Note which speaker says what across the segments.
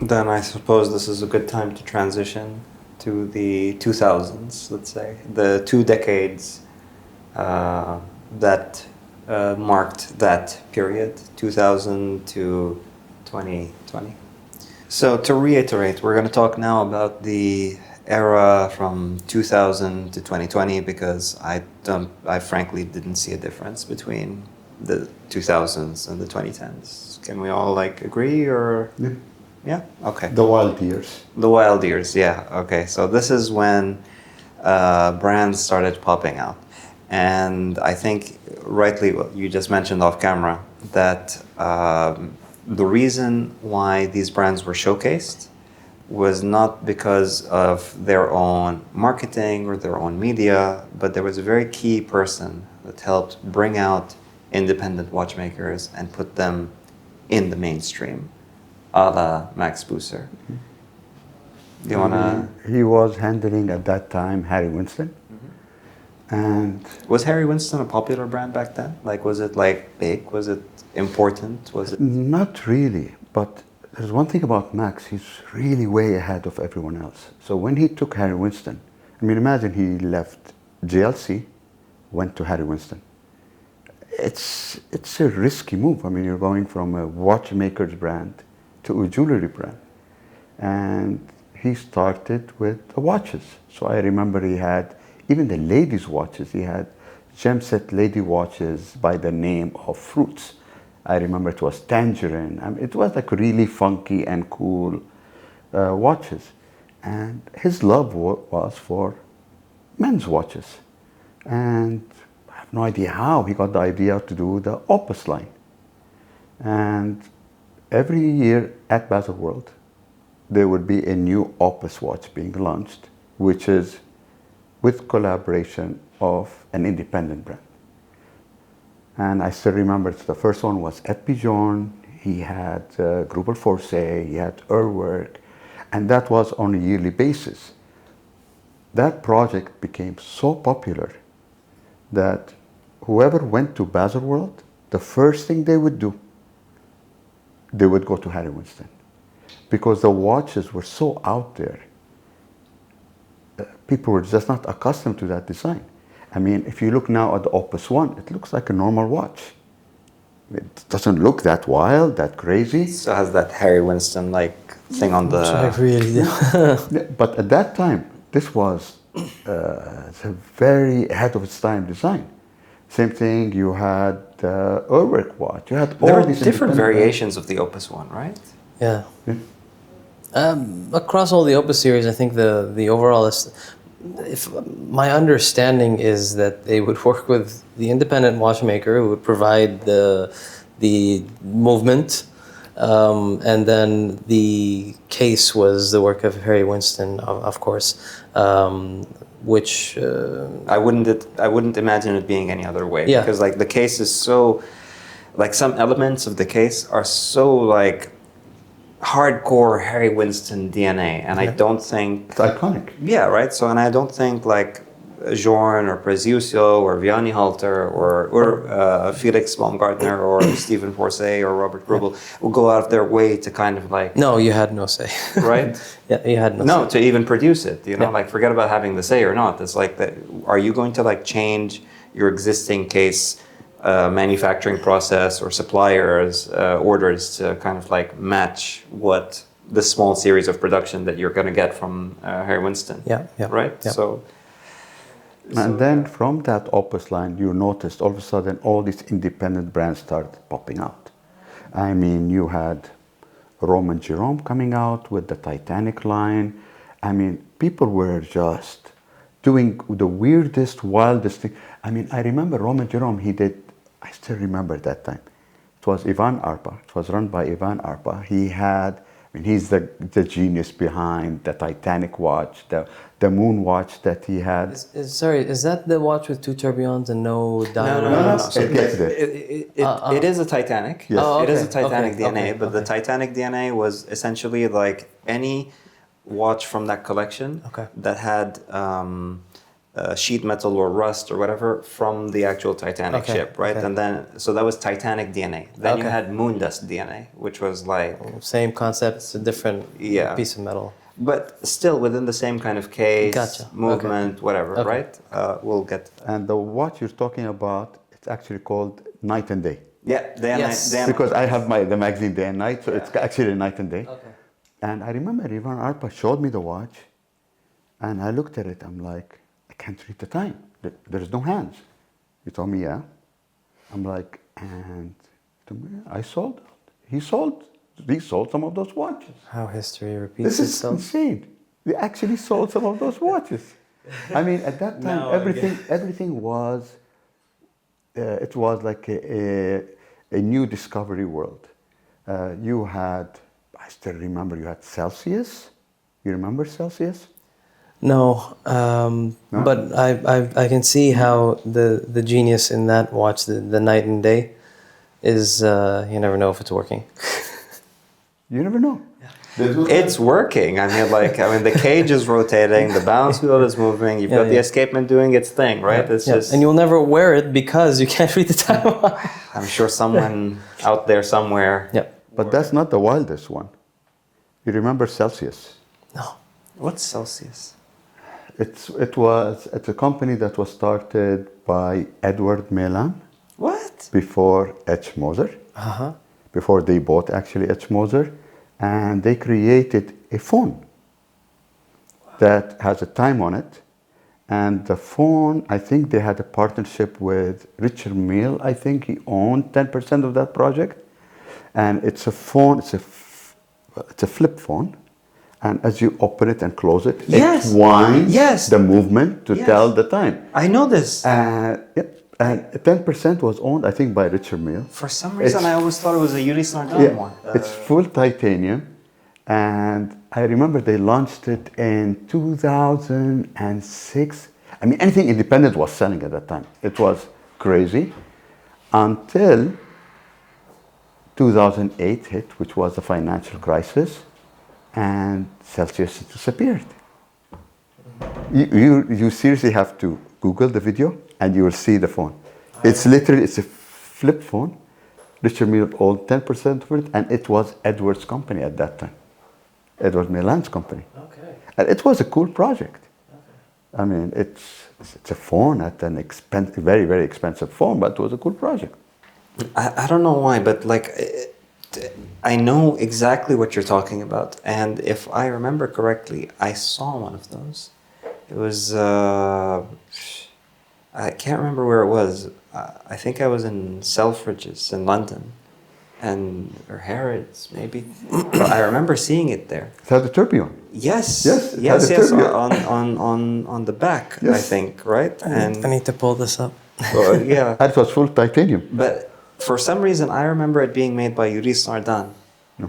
Speaker 1: Then I suppose this is a good time to transition to the 2000s, let's say. The 2 decades that marked that period, 2000 to 2020. So to reiterate, we're going to talk now about the era from 2000 to 2020 because I frankly didn't see a difference between the 2000s and the 2010s. Can we all agree or?
Speaker 2: Yeah.
Speaker 1: Yeah? Okay.
Speaker 2: The wild years.
Speaker 1: The wild years, yeah. Okay, so this is when brands started popping out. And I think rightly, you just mentioned off camera, that the reason why these brands were showcased was not because of their own marketing or their own media, but there was a very key person that helped bring out independent watchmakers and put them in the mainstream, a la Max Busser. Do you want to...
Speaker 2: He was handling at that time Harry Winston. And
Speaker 1: was Harry Winston a popular brand back then? Was it big? Was it important? Was it?
Speaker 2: Not really, but there's one thing about Max, he's really way ahead of everyone else. So when he took Harry Winston, imagine he left JLC, went to Harry Winston. It's a risky move. You're going from a watchmaker's brand to a jewelry brand. And he started with the watches. So I remember he had even the ladies' watches. He had gem set lady watches by the name of Fruits. I remember it was Tangerine. It was really funky and cool watches. And his love was for men's watches. And I have no idea how he got the idea to do the Opus line. And every year at Baselworld, there would be a new Opus watch being launched, which is with collaboration of an independent brand. And I still remember the first one was Journe. He had Gruber Force, he had Urwerk, and that was on a yearly basis. That project became so popular that whoever went to Baselworld, the first thing they would do, they would go to Harry Winston, because the watches were so out there. People were just not accustomed to that design. If you look now at the Opus One, it looks like a normal watch. It doesn't look that wild, that crazy.
Speaker 1: So it has that Harry Winston thing on the...
Speaker 2: Really but at that time, this was a very ahead of its time design. Same thing, you had the Urwerk watch. You had all
Speaker 1: there were
Speaker 2: these
Speaker 1: different variations of the Opus One, right?
Speaker 3: Yeah. Across all the Opus series, I think the overall if my understanding is that they would work with the independent watchmaker who would provide the movement, and then the case was the work of Harry Winston, of course, which
Speaker 1: I wouldn't imagine it being any other way.
Speaker 3: Yeah.
Speaker 1: Because the case is so some elements of the case are so hardcore Harry Winston DNA, and I don't think
Speaker 2: it's iconic.
Speaker 1: Yeah, right. So, and I don't think Journe or Prezioso or Vianney Halter or Felix Baumgartner or Stephen Forsey or Robert Grubel will go out of their way to kind of
Speaker 3: No, you had no say.
Speaker 1: Right?
Speaker 3: Yeah, you had no say.
Speaker 1: No, to even produce it. Forget about having the say or not. It's that. Are you going to change your existing case manufacturing process or suppliers orders to kind of match what the small series of production that you're going to get from Harry Winston?
Speaker 3: Yeah.
Speaker 1: Right?
Speaker 3: Yeah.
Speaker 1: So
Speaker 2: and then from that Opus line, you noticed all of a sudden all these independent brands started popping out. You had Roman Jerome coming out with the Titanic line. People were just doing the weirdest, wildest thing. I remember Roman Jerome, I still remember that time. It was Ivan Arpa. It was run by Ivan Arpa. He had, he's the genius behind the Titanic watch, the moon watch that he had.
Speaker 3: Sorry, is that the watch with 2 tourbillons and no dial?
Speaker 1: No.
Speaker 2: So
Speaker 1: it is a Titanic.
Speaker 2: Yes.
Speaker 1: It is a Titanic DNA, but the Titanic DNA was essentially any watch from that collection that had sheet metal or rust or whatever from the actual Titanic
Speaker 3: Okay,
Speaker 1: ship, right?
Speaker 3: okay.
Speaker 1: And then, so that was Titanic DNA. Then you
Speaker 3: Okay.
Speaker 1: had moon dust DNA, which was like,
Speaker 3: Same concept, it's a different
Speaker 1: Yeah.
Speaker 3: piece of metal.
Speaker 1: but still within the same kind of case,
Speaker 3: Gotcha.
Speaker 1: movement, whatever,
Speaker 3: Okay.
Speaker 1: right? We'll get to that.
Speaker 2: And the watch you're talking about, it's actually called Night and Day.
Speaker 1: Yeah, day and
Speaker 3: Yes.
Speaker 1: night. Day and
Speaker 2: Because
Speaker 1: night.
Speaker 2: I have the magazine Day and Night, so it's actually Night and Day.
Speaker 3: Okay.
Speaker 2: And I remember Ivan Arpa showed me the watch, and I looked at it. I'm like, I can't read the time. There's no hands. He told me, yeah. I'm like, and he told me, I sold it. He sold some of those watches.
Speaker 3: How history repeats
Speaker 2: This is
Speaker 3: itself.
Speaker 2: insane. They actually sold some of those watches. I mean, at that time,
Speaker 3: Now I
Speaker 2: everything was, it was like a new discovery world. You had, I still remember, you had Celsius. You remember Celsius?
Speaker 3: No,
Speaker 2: No?
Speaker 3: but I can see how the genius in that watch, the night and day, is you never know if it's working.
Speaker 2: You never know.
Speaker 1: It's working. I mean, the cage is rotating, the balance wheel is moving. You've
Speaker 3: Yeah,
Speaker 1: got the
Speaker 3: yeah.
Speaker 1: escapement doing its thing, right? It's just.
Speaker 3: And you'll never wear it because you can't read the time.
Speaker 1: I'm sure someone out there somewhere.
Speaker 3: Yep.
Speaker 2: But that's not the wildest one. You remember Celsius?
Speaker 3: No.
Speaker 1: What's Celsius?
Speaker 2: It's a company that was started by Edward Milan
Speaker 1: What?
Speaker 2: before H. Moser,
Speaker 3: Uh-huh.
Speaker 2: before they bought actually H. Moser, and they created a phone that has a time on it. And the phone, I think they had a partnership with Richard Mille. I think he owned 10% of that project. And it's a phone, it's a flip phone. And as you open it and close it,
Speaker 1: Yes.
Speaker 2: it winds
Speaker 1: Yes.
Speaker 2: the movement to
Speaker 1: Yes.
Speaker 2: tell the time.
Speaker 1: I know this.
Speaker 2: Yep. And 10% was owned, I think, by Richard Mille.
Speaker 1: For some reason,
Speaker 2: It's-
Speaker 1: I always thought it was a Yuri Snardan
Speaker 2: Yeah,
Speaker 1: one.
Speaker 2: it's full titanium. And I remember they launched it in 2006. I mean, anything independent was selling at that time. It was crazy until 2008 hit, which was the financial crisis, and Celsius disappeared. You seriously have to Google the video and you will see the phone. It's literally, it's a flip phone. Richard Mille owned 10% of it, and it was Edward's company at that time. Edward Milan's company.
Speaker 3: Okay.
Speaker 2: And it was a cool project. I mean, it's a phone at an very, very expensive phone, but it was a cool project.
Speaker 1: I don't know why, but like, I know exactly what you're talking about. And if I remember correctly, I saw one of those. It was, I can't remember where it was. I think I was in Selfridges in London. Or Harrods, maybe. But I remember seeing it there.
Speaker 2: It had a tourbillon.
Speaker 1: Yes,
Speaker 2: Yes, it
Speaker 1: yes,
Speaker 2: had a
Speaker 1: yes.
Speaker 2: tourbillon.
Speaker 1: On the back, I
Speaker 2: Yes.
Speaker 1: think, right? And
Speaker 3: I need to pull this up.
Speaker 1: yeah,
Speaker 2: And it was full titanium.
Speaker 1: but for some reason, I remember it being made by Yuri Snardan.
Speaker 2: No.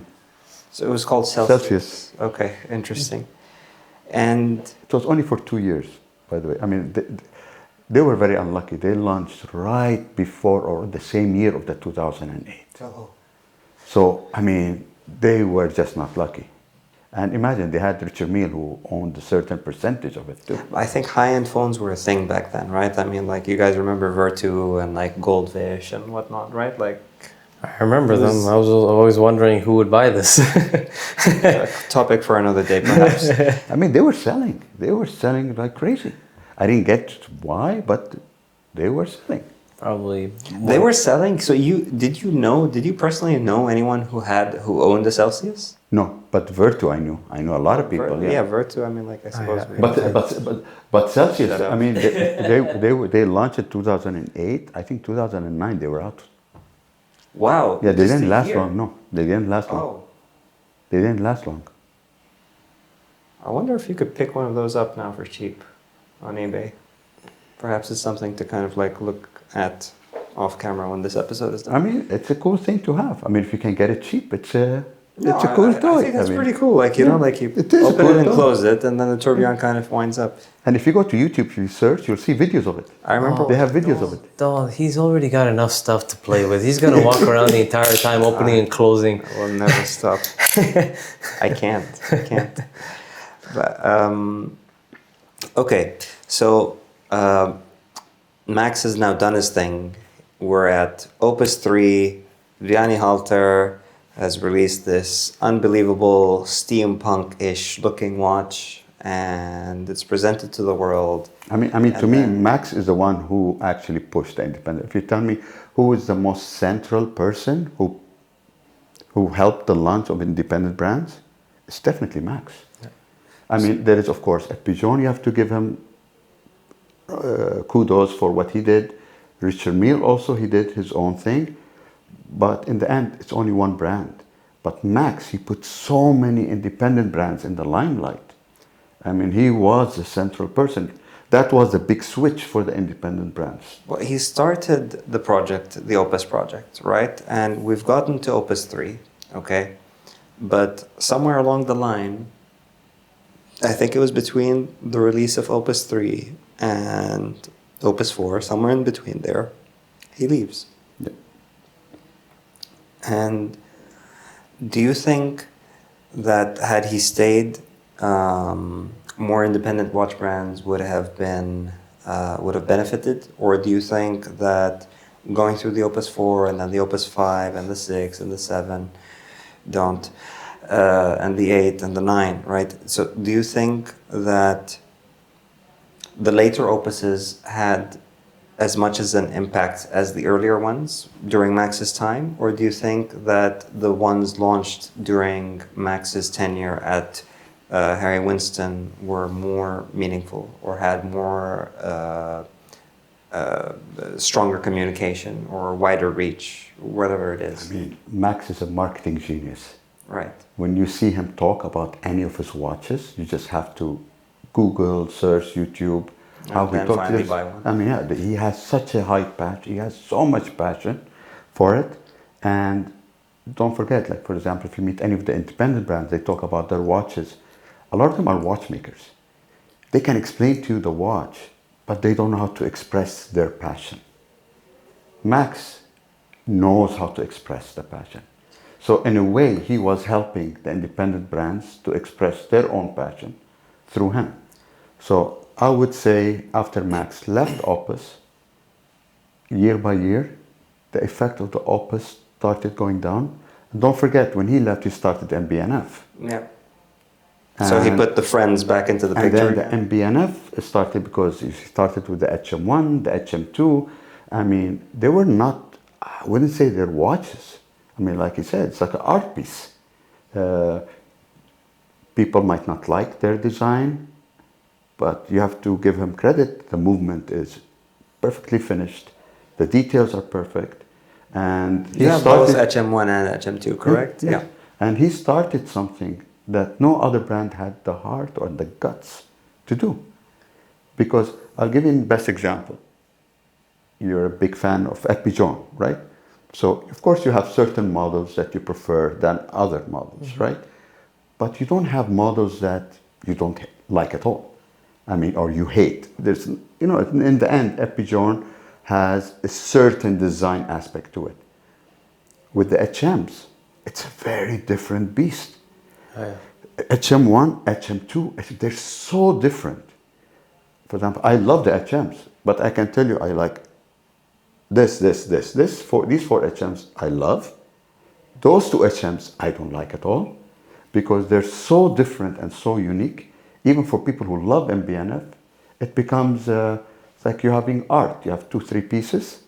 Speaker 1: So it was called Celsius.
Speaker 2: Celsius.
Speaker 1: Okay, interesting. And
Speaker 2: It was only for 2 years, by the way. I mean, they were very unlucky. They launched right before or the same year of the 2008. So, I mean, they were just not lucky. And imagine they had Richard Mille who owned a certain percentage of it too.
Speaker 1: I think high-end phones were a thing back then, right? I mean, like, you guys remember Vertu and like Goldfish and whatnot, right? Like,
Speaker 3: I remember them. I was always wondering who would buy this.
Speaker 1: a topic for another day, perhaps.
Speaker 2: I mean, they were selling. They were selling like crazy. I didn't get why, but they were selling.
Speaker 3: Probably.
Speaker 1: They were selling. So did you personally know anyone who owned a Celsius?
Speaker 2: No, but Vertu I knew. I know a lot of people.
Speaker 1: Yeah, Vertu. I mean, like, I suppose.
Speaker 3: yeah.
Speaker 2: But Celsius. I mean, they launched in 2008. I think 2009 they were out.
Speaker 1: Wow.
Speaker 2: Yeah, they
Speaker 1: just
Speaker 2: didn't
Speaker 1: a
Speaker 2: last
Speaker 1: year.
Speaker 2: long. No, they didn't last long.
Speaker 1: Oh,
Speaker 2: They didn't last long.
Speaker 1: I wonder if you could pick one of those up now for cheap on eBay. Perhaps it's something to kind of like look at off camera when this episode is done.
Speaker 2: I mean, it's a cool thing to have. I mean, if you can get it cheap, it's a cool toy.
Speaker 1: I think that's
Speaker 2: mean,
Speaker 1: pretty cool. Like, you know, like you
Speaker 2: it is a
Speaker 1: open
Speaker 2: cool
Speaker 1: it and
Speaker 2: toy.
Speaker 1: close it, and then the tourbillon kind of winds up.
Speaker 2: And if you go to YouTube, you search, you'll see videos of it.
Speaker 1: I remember
Speaker 2: They have videos of it.
Speaker 3: Doll, he's already got enough stuff to play with. He's gonna walk around the entire time, opening and closing.
Speaker 1: I will never stop. I can't. But okay, so Max has now done his thing. We're at Opus 3. Vianney Halter has released this unbelievable steampunk-ish looking watch, and it's presented to the world.
Speaker 2: I mean, to me, Max is the one who actually pushed the independent. If you tell me who is the most central person who helped the launch of independent brands, it's definitely Max. Yeah. I mean, there is, of course, at Journe, you have to give him kudos for what he did. Richard Mille also, he did his own thing. But in the end, it's only one brand. But Max, he put so many independent brands in the limelight. I mean, he was the central person. That was a big switch for the independent brands.
Speaker 1: Well, he started the project, the Opus project, right? And we've gotten to Opus 3, okay? But somewhere along the line, I think it was between the release of Opus 3 and Opus 4, somewhere in between there, he leaves.
Speaker 2: Yeah.
Speaker 1: And do you think that had he stayed, more independent watch brands would have benefited? Or do you think that going through the Opus 4 and then the Opus 5 and the 6 and the 7 and the 8 and the 9, right? So do you think that the later opuses had as much as an impact as the earlier ones during Max's time? Or do you think that the ones launched during Max's tenure at Harry Winston were more meaningful or had more stronger communication or wider reach, whatever it is?
Speaker 2: I mean, Max is a marketing genius.
Speaker 1: Right.
Speaker 2: When you see him talk about any of his watches, you just have to Google, search, YouTube, how he talks.
Speaker 1: Buy one.
Speaker 2: I mean, yeah, he has such a high passion. He has so much passion for it. And don't forget, like, for example, if you meet any of the independent brands, they talk about their watches. A lot of them are watchmakers. They can explain to you the watch, but they don't know how to express their passion. Max knows how to express the passion. So in a way, he was helping the independent brands to express their own passion through him. So I would say after Max left Opus, year by year, the effect of the Opus started going down. And don't forget, when he left, he started MB&F.
Speaker 1: Yeah. So he put the friends back into the picture.
Speaker 2: And then the MB&F started because he started with the HM1, the HM2. I mean, they were not, I wouldn't say they're watches. I mean, like you said, it's like an art piece. People might not like their design, but you have to give him credit. The movement is perfectly finished. The details are perfect. And he
Speaker 1: started both HM1 and HM2, correct?
Speaker 2: Yeah. And he started something that no other brand had the heart or the guts to do. Because I'll give you the best example. You're a big fan of Journe, right? So, of course, you have certain models that you prefer than other models, mm-hmm. right? But you don't have models that you don't like at all. I mean, or you hate. There's, you know, in the end, Journe has a certain design aspect to it. With the HMs, it's a very different beast. Oh, yeah. HM1, HM2, they're so different. For example, I love the HMs, but I can tell you I like this. These four HMs I love. Those two HMs I don't like at all because they're so different and so unique. Even for people who love MB&F, it becomes like you're having art. You have 2-3 pieces.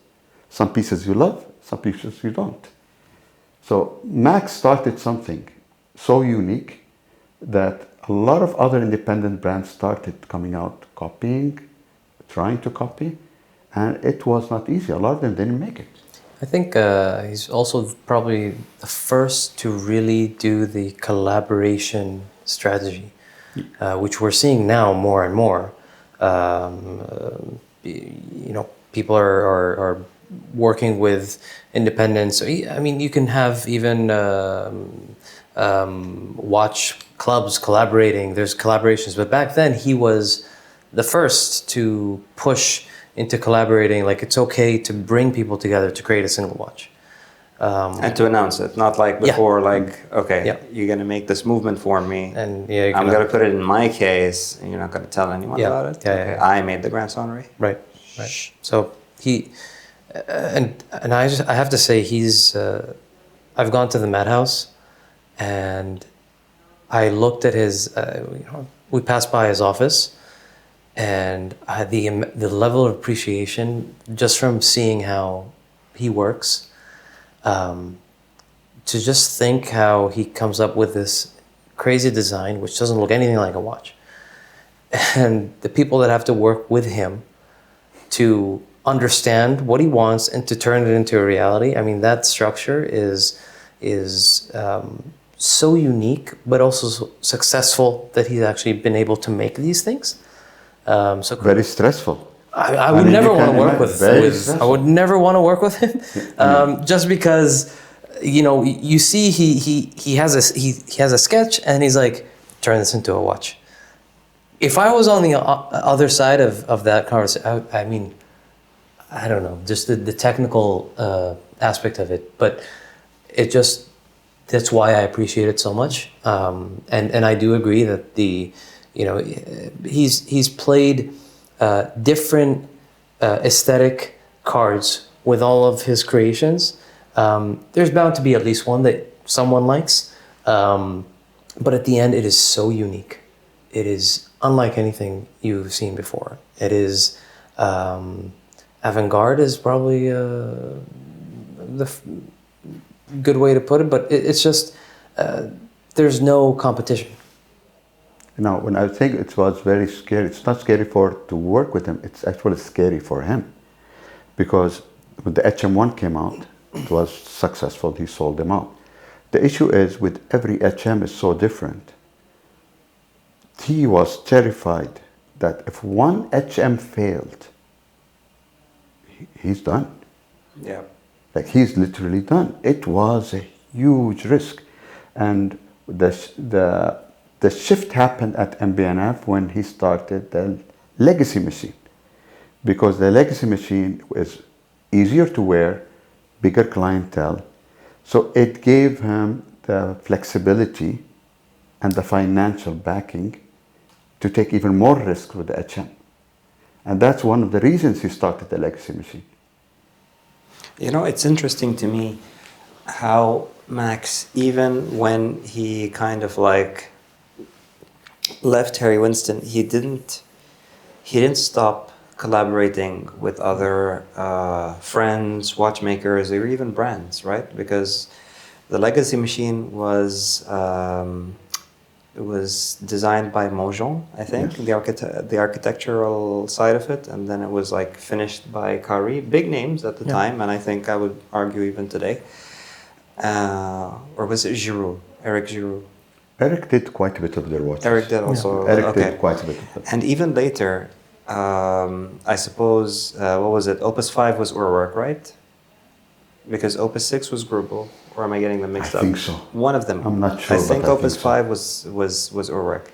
Speaker 2: Some pieces you love, some pieces you don't. So Max started something so unique that a lot of other independent brands started coming out, copying, trying to copy, and it was not easy. A lot of them didn't make it.
Speaker 3: I think he's also probably the first to really do the collaboration strategy, which we're seeing now more and more. You know, people are working with independents. I mean, you can have even watch clubs collaborating. There's collaborations, but back then he was the first to push into collaborating. Like, it's okay to bring people together to create a single watch.
Speaker 1: And to announce it, not like before, like, okay,
Speaker 3: Yeah.
Speaker 1: you're going to make this movement for me.
Speaker 3: And yeah,
Speaker 1: I'm going to put it in my case, and you're not going to tell anyone about it.
Speaker 3: Yeah,
Speaker 1: Okay,
Speaker 3: yeah.
Speaker 1: I made the Grand Sonnery.
Speaker 3: Right. So he, and I have to say he's, I've gone to the Madhouse, and I looked at his, we passed by his office, and the level of appreciation just from seeing how he works, to just think how he comes up with this crazy design which doesn't look anything like a watch, and the people that have to work with him to understand what he wants and to turn it into a reality. I mean, that structure is so unique, but also so successful that he's actually been able to make these things. So
Speaker 2: Very stressful.
Speaker 3: I would never want to work with I would never want to work with him, just because, you know, you see he has a sketch and he's like, turn this into a watch. If I was on the other side of that conversation, I mean, I don't know, just the technical aspect of it, but it just, that's why I appreciate it so much. And I do agree that he's played different aesthetic cards with all of his creations. There's bound to be at least one that someone likes, but at the end, it is so unique. It is unlike anything you've seen before. It is avant-garde is probably the good way to put it, but it's just there's no competition.
Speaker 2: Now, when I think it was very scary, it's not scary to work with him, it's actually scary for him. Because when the HM1 came out, it was successful, he sold them out. The issue is with every HM is so different. He was terrified that if one HM failed, he's done.
Speaker 1: Yeah.
Speaker 2: Like, he's literally done. It was a huge risk. And the shift happened at MB&F when he started the legacy machine. Because the legacy machine is easier to wear, bigger clientele. So it gave him the flexibility and the financial backing to take even more risk with the HM. And that's one of the reasons he started the legacy machine.
Speaker 1: You know, it's interesting to me how Max, even when he kind of like left Harry Winston, he didn't stop collaborating with other friends, watchmakers, or even brands, right? Because the legacy machine was it was designed by Mojon, I think, yes. The architectural side of it, and then it was like finished by Kari, big names at the time, and I think I would argue even today. Or was it Giroux, Eric Giroux?
Speaker 2: Eric did quite a bit of their watches.
Speaker 1: Eric did also.
Speaker 2: Yeah. Eric did quite a bit of it.
Speaker 1: And even later, I suppose, what was it? Opus 5 was Urwerk, right? Because Opus 6 was Grubel. Or am I getting them mixed up?
Speaker 2: I think so.
Speaker 1: One of them.
Speaker 2: I'm not sure.
Speaker 1: I think Opus
Speaker 2: so.
Speaker 1: 5 was Urwerk.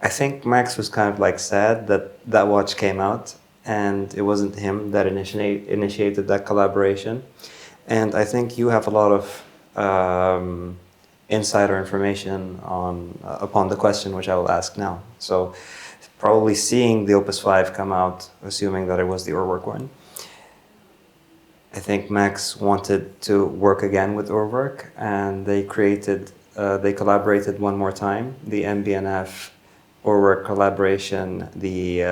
Speaker 1: I think Max was kind of like sad that watch came out, and it wasn't him that initiated that collaboration. And I think you have a lot of insider information upon the question, which I will ask now. So probably seeing the Opus 5 come out, assuming that it was the Urwerk one, I think Max wanted to work again with Urwerk, and they collaborated one more time, the MB&F Urwerk collaboration, the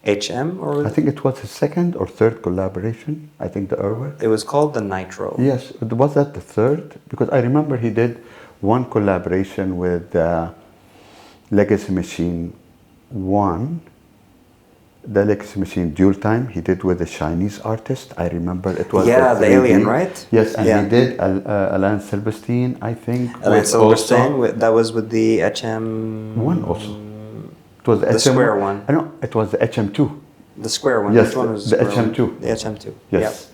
Speaker 1: HM, or
Speaker 2: I think it was his second or third collaboration. I think the Urwerk.
Speaker 1: It was called the Nitro.
Speaker 2: Yes, was that the third? Because I remember he did one collaboration with Legacy Machine 1. The Legacy Machine Dual Time he did with a Chinese artist. I remember it was
Speaker 1: the alien, right?
Speaker 2: Yes, and he did Alain Silberstein, I think.
Speaker 1: Alain Silberstein, that was with the HM...
Speaker 2: One also. It was
Speaker 1: the square one.
Speaker 2: No, it was the HM2.
Speaker 1: The square one.
Speaker 2: Yes,
Speaker 1: Which one was
Speaker 2: the HM2.
Speaker 1: The HM2.
Speaker 2: Yes.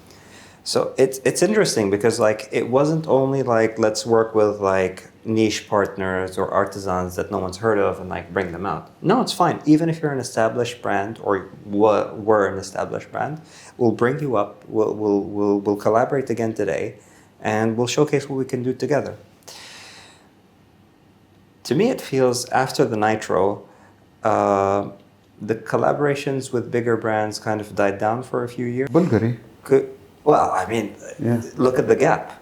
Speaker 1: So it's interesting because like it wasn't only like let's work with like niche partners or artisans that no one's heard of and like bring them out. No, it's fine. Even if you're an established brand or were an established brand, we'll bring you up. We'll collaborate again today, and we'll showcase what we can do together. To me, it feels after the Nitro, the collaborations with bigger brands kind of died down for a few years.
Speaker 2: Bulgari.
Speaker 1: Well, I mean, look at the gap.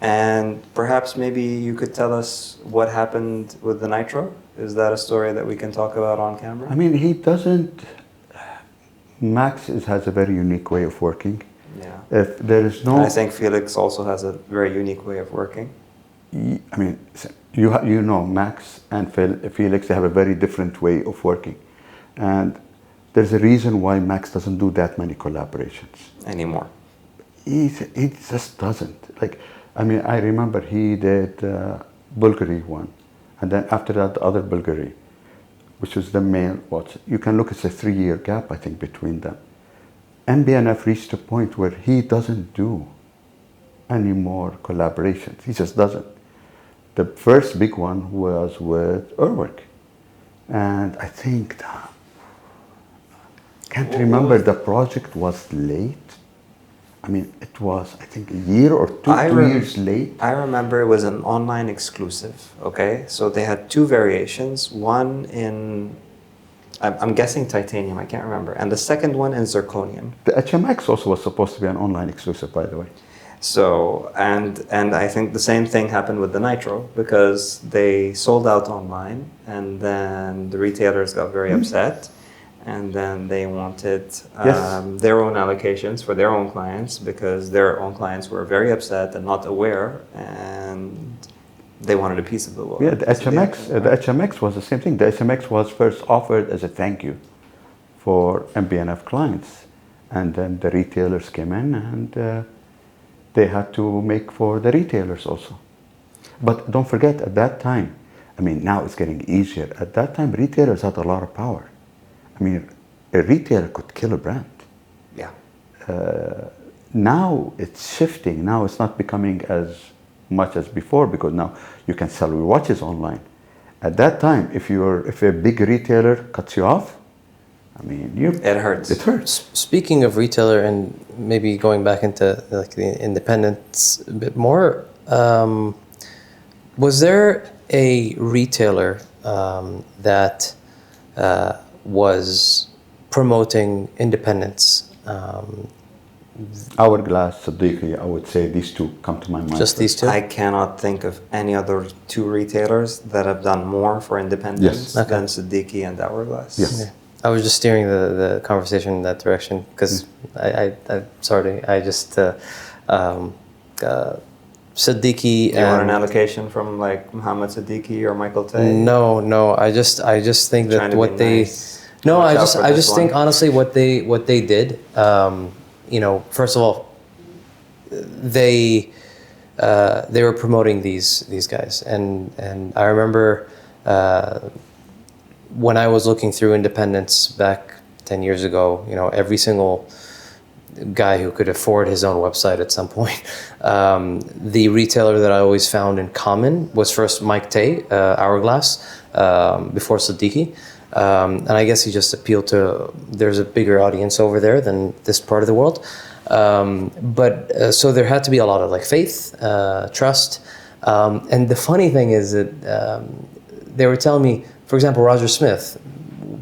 Speaker 1: And perhaps maybe you could tell us what happened with the Nitro? Is that a story that we can talk about on camera?
Speaker 2: I mean, he doesn't... Max has a very unique way of working.
Speaker 1: Yeah.
Speaker 2: If there is no...
Speaker 1: And I think Felix also has a very unique way of working.
Speaker 2: I mean, you know, Max and Felix, they have a very different way of working. And there's a reason why Max doesn't do that many collaborations.
Speaker 1: Anymore.
Speaker 2: He just doesn't. Like, I mean, I remember he did Bulgari one. And then after that, the other Bulgari, which was the male watch. You can look, it's a 3-year gap, I think, between them. MB&F reached a point where he doesn't do any more collaborations. He just doesn't. The first big one was with Urwerk. And I think, can't remember, the project was late. I mean, it was, I think, a year or two years late.
Speaker 1: I remember it was an online exclusive, okay? So they had 2 variations, one in, I'm guessing titanium, I can't remember, and the second one in zirconium.
Speaker 2: The HMX also was supposed to be an online exclusive, by the way.
Speaker 1: So, and I think the same thing happened with the Nitro because they sold out online and then the retailers got very upset. And then they wanted their own allocations for their own clients because their own clients were very upset and not aware, and they wanted a piece of the world.
Speaker 2: Yeah, the HMX was the same thing. The HMX was first offered as a thank you for MB&F clients, and then the retailers came in and they had to make for the retailers also. But don't forget, at that time, I mean, now it's getting easier. At that time, retailers had a lot of power. I mean, a retailer could kill a brand.
Speaker 1: Yeah.
Speaker 2: Now it's shifting. Now it's not becoming as much as before because now you can sell your watches online. At that time, if a big retailer cuts you off, I mean,
Speaker 1: it hurts.
Speaker 2: It hurts.
Speaker 3: Speaking of retailer and maybe going back into like the independents a bit more, was there a retailer that was promoting independence?
Speaker 2: Hourglass, Siddiqui, I would say these 2 come to my mind.
Speaker 3: Just these 2?
Speaker 1: I cannot think of any other 2 retailers that have done more for independence than Siddiqui and Hourglass.
Speaker 2: Yes.
Speaker 3: Yeah. I was just steering the conversation in that direction because I'm sorry, I just Siddiqui.
Speaker 1: Do you want an allocation from like Mohammed Siddiqui or Michael Tay?
Speaker 3: No. I just think that what they.
Speaker 1: Nice.
Speaker 3: No, I just think honestly what they did. You know, first of all, they were promoting these guys, and I remember when I was looking through independents back 10 years ago. You know, every single guy who could afford his own website at some point. The retailer that I always found in common was first Mike Tay, Hourglass, before Siddiqui. And I guess he just appealed to, there's a bigger audience over there than this part of the world. So there had to be a lot of like faith, trust. And the funny thing is that they were telling me, for example, Roger Smith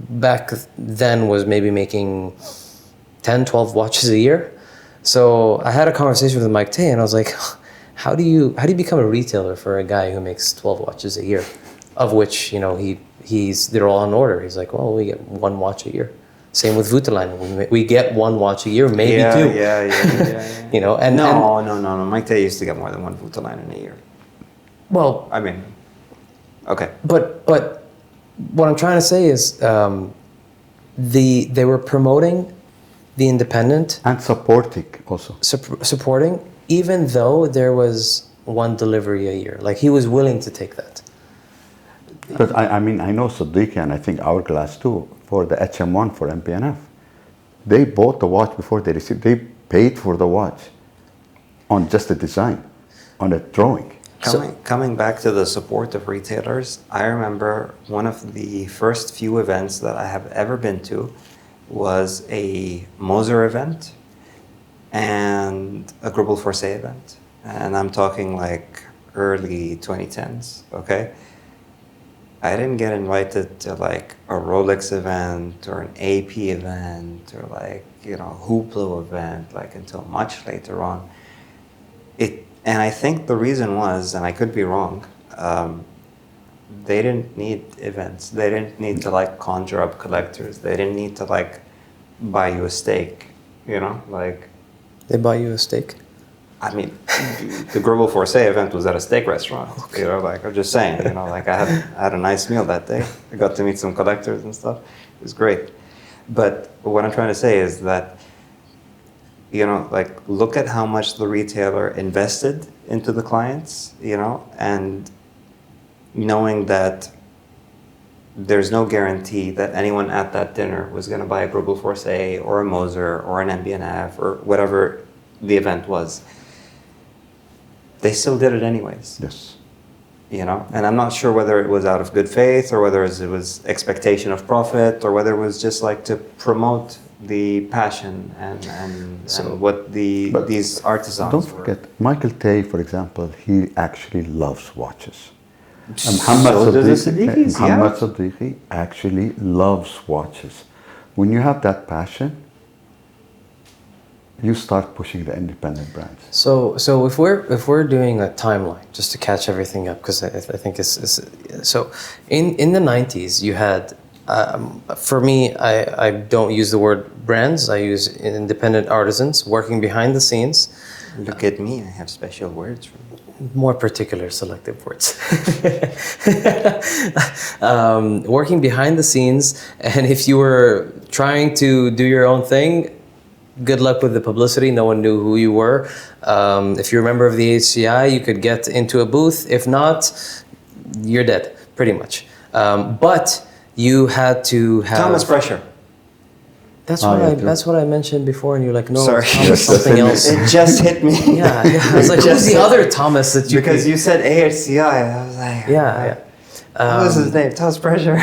Speaker 3: back then was maybe making 10, 12 watches a year. So I had a conversation with Mike Tay and I was like, how do you become a retailer for a guy who makes 12 watches a year, of which, you know, they're all on order. He's like, well, we get 1 watch a year. Same with Voutiline. We get 1 watch a year, maybe 2.
Speaker 1: Yeah.
Speaker 3: You know, and
Speaker 1: no. Mike Tay used to get more than 1 Voutiline in a year.
Speaker 3: Well,
Speaker 1: I mean, okay.
Speaker 3: But what I'm trying to say is they were promoting the independent
Speaker 2: and supporting also.
Speaker 3: Supporting, even though there was 1 delivery a year. Like he was willing to take that.
Speaker 2: But I mean, I know Siddiqui and I think Hourglass too, for the HM1 for MB&F. They bought the watch before they received. They paid for the watch on just the design, on a drawing.
Speaker 1: Coming back to the support of retailers, I remember one of the first few events that I have ever been to was a Moser event and a Grubble Force event. And I'm talking like early 2010s, okay? I didn't get invited to like a Rolex event or an AP event or like, you know, Hooplo event like until much later on. And I think the reason was, and I could be wrong, they didn't need events. They didn't need to like conjure up collectors. They didn't need to like buy you a steak, you know, like.
Speaker 3: They buy you a steak?
Speaker 1: I mean, the Grubble Force event was at a steak restaurant, you know, like I'm just saying, you know, like I had a nice meal that day. I got to meet some collectors and stuff. It was great. But what I'm trying to say is that, you know, like look at how much the retailer invested into the clients, you know, and knowing that there's no guarantee that anyone at that dinner was going to buy a Grubble Force or a Moser or an MB&F or whatever the event was. They still did it anyways.
Speaker 2: Yes.
Speaker 1: You know, and I'm not sure whether it was out of good faith or whether it was expectation of profit or whether it was just like to promote the passion and what these artisans
Speaker 2: don't forget, Michael Tay, for example, he actually loves watches. Muhammad Siddiqui actually loves watches. When you have that passion, you start pushing the independent brands.
Speaker 3: So if we're doing a timeline, just to catch everything up, because I think it's so in the 90s you had. For me, I don't use the word brands. I use independent artisans working behind the scenes.
Speaker 1: Look at me, I have special words for you.
Speaker 3: More particular, selective words. Working behind the scenes, and if you were trying to do your own thing, good luck with the publicity. No one knew who you were. If you're a member of the HCI, you could get into a booth. If not, you're dead, pretty much. But you had to have
Speaker 1: Thomas Pressure.
Speaker 3: That's what I mentioned before, and you're like, no,
Speaker 1: sorry,
Speaker 3: Thomas, something else.
Speaker 1: It just hit me.
Speaker 3: Yeah. I was like, who's the other Thomas that you?
Speaker 1: Because you said AHCI, I was like,
Speaker 3: yeah.
Speaker 1: What was his name? Thomas Pressure.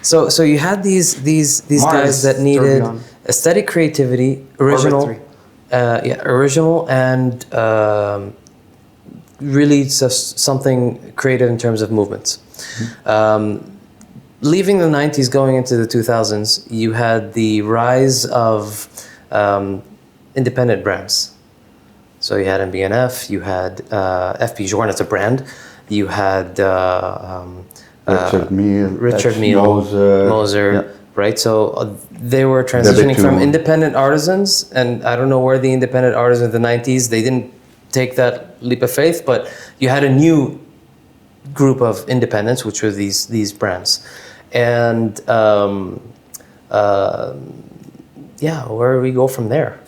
Speaker 3: So you had these guys that needed aesthetic creativity, original, original, and really just something creative in terms of movements. Mm-hmm. Leaving the 90s, going into the 2000s, you had the rise of independent brands. So you had MB&F, you had FP Journe as a brand, you had Richard Mille, Moser, right? So they were transitioning from independent artisans, and I don't know where the independent artisans in the 90s, they didn't take that leap of faith, but you had a new group of independents, which were these brands. And where do we go from there?